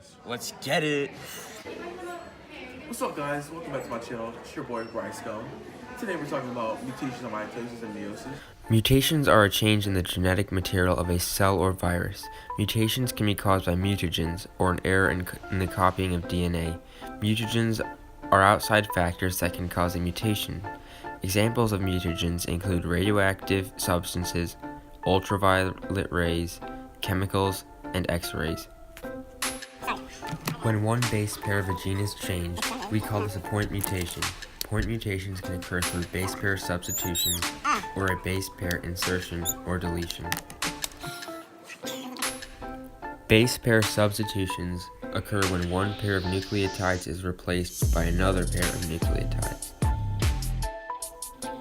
this. Let's get it. What's up, guys? Welcome back to my channel. It's your boy Bryce Scum. Today we're talking about mutations of mitosis and meiosis. Mutations are a change in the genetic material of a cell or virus. Mutations can be caused by mutagens, or an error in the copying of DNA. Mutagens are outside factors that can cause a mutation. Examples of mutagens include radioactive substances, ultraviolet rays, chemicals, and X-rays. When one base pair of a gene is changed, we call this a point mutation. Point mutations can occur through base pair substitution or a base pair insertion or deletion. Base pair substitutions occur when one pair of nucleotides is replaced by another pair of nucleotides.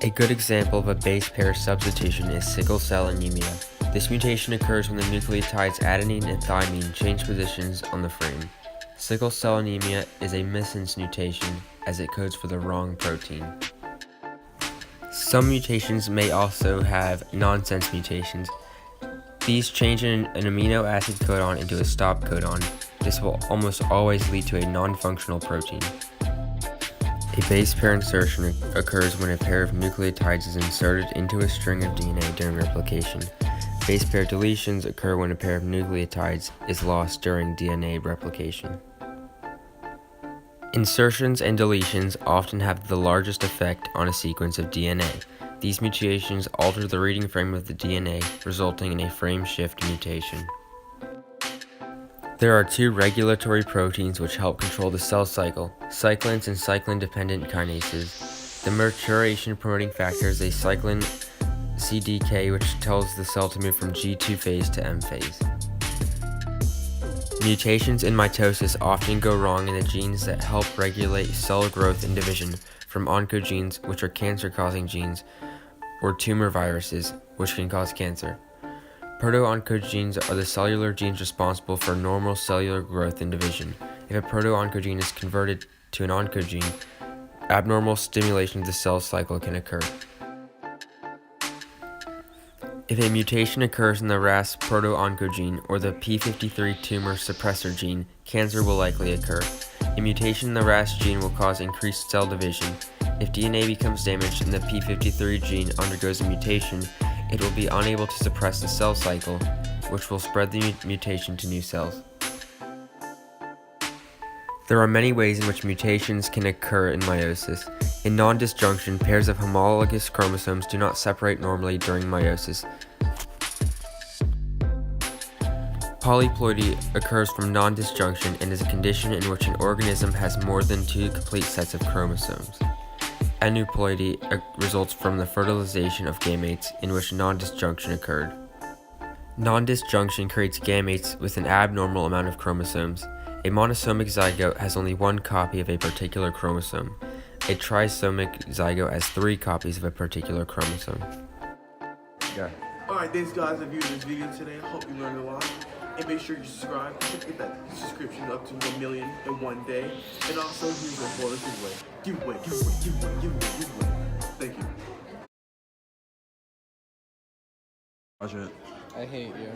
A good example of a base pair substitution is sickle cell anemia. This mutation occurs when the nucleotides adenine and thymine change positions on the frame. Sickle cell anemia is a missense mutation as it codes for the wrong protein. Some mutations may also have nonsense mutations. These change an amino acid codon into a stop codon. This will almost always lead to a non-functional protein. A base pair insertion occurs when a pair of nucleotides is inserted into a string of DNA during replication. Base pair deletions occur when a pair of nucleotides is lost during DNA replication. Insertions and deletions often have the largest effect on a sequence of DNA. These mutations alter the reading frame of the DNA, resulting in a frame shift mutation. There are two regulatory proteins which help control the cell cycle, cyclins and cyclin-dependent kinases. The maturation promoting factor is a cyclin CDK, which tells the cell to move from G2 phase to M phase. Mutations in mitosis often go wrong in the genes that help regulate cell growth and division, from oncogenes, which are cancer-causing genes, or tumor viruses, which can cause cancer. Proto-oncogenes are the cellular genes responsible for normal cellular growth and division. If a proto-oncogene is converted to an oncogene, abnormal stimulation of the cell cycle can occur. If a mutation occurs in the RAS proto-oncogene or the p53 tumor suppressor gene, cancer will likely occur. A mutation in the RAS gene will cause increased cell division. If DNA becomes damaged and the p53 gene undergoes a mutation, it will be unable to suppress the cell cycle, which will spread the mutation to new cells. There are many ways in which mutations can occur in meiosis. In non-disjunction, pairs of homologous chromosomes do not separate normally during meiosis. Polyploidy occurs from non-disjunction and is a condition in which an organism has more than two complete sets of chromosomes. Aneuploidy results from the fertilization of gametes in which non-disjunction occurred. Non-disjunction creates gametes with an abnormal amount of chromosomes. A monosomic zygote has only one copy of a particular chromosome. A trisomic zygote has 3 copies of a particular chromosome. Yeah. Alright, thanks guys for viewing this video today. I hope you learned a lot. And make sure you subscribe. Get that subscription up to 1 million in one day. And also use our bonus giveaway. Giveaway. Thank you. Watch it. I hate you.